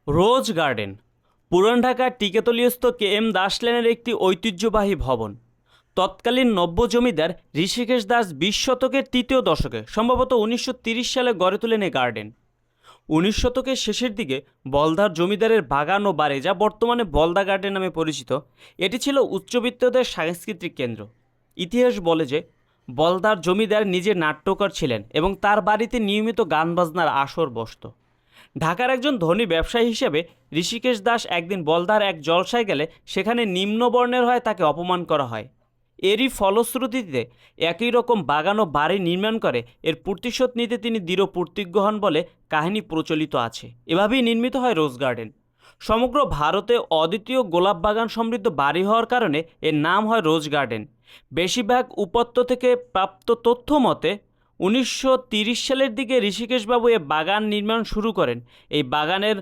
রোজ garden পুরান ঢাকার টিকেতলীয়স্থ K M Das লেনের একটি ঐতিহ্যবাহী ভবন। তৎকালীন নব্য জমিদার ঋষিকেশ দাস 20 শতকের তৃতীয় দশকে সম্ভবত 1930 সালে গড়ে তোলেন এই গার্ডেন। 19 শতকের শেষের দিকে বলদার জমিদারের বাগান ও বাড়ি, যা বর্তমানে বলদা গার্ডেন নামে পরিচিত, এটি ছিল উচ্চবিত্তদের সাংস্কৃতিক কেন্দ্র। ইতিহাস বলে যে বলদার জমিদার নিজে নাট্যকার ছিলেন এবং তার বাড়িতে নিয়মিত গান বাজনার আসর বসত। ঢাকার একজন ধনী ব্যবসায়ী হিসেবে ঋষিকেশ দাস একদিন বলদার এক জলসায় গেলে সেখানে নিম্নবর্ণের হয় তাকে অপমান করা হয়। এরই ফলশ্রুতিতে একই রকম বাগান ও বাড়ি নির্মাণ করে এর প্রতিশোধ নিতে তিনি দৃঢ় প্রতিজ্ঞ হন বলে কাহিনী প্রচলিত আছে। এভাবেই নির্মিত হয় রোজ গার্ডেন। সমগ্র ভারতে অদ্বিতীয় গোলাপ বাগান সমৃদ্ধ বাড়ি হওয়ার কারণে এর নাম হয় রোজ গার্ডেন। বেশিরভাগ উপাত্ত থেকে প্রাপ্ত তথ্য মতে 1930 সালের দিকে ঋষিকেশবাবু এ বাগান নির্মাণ শুরু করেন। এই বাগানের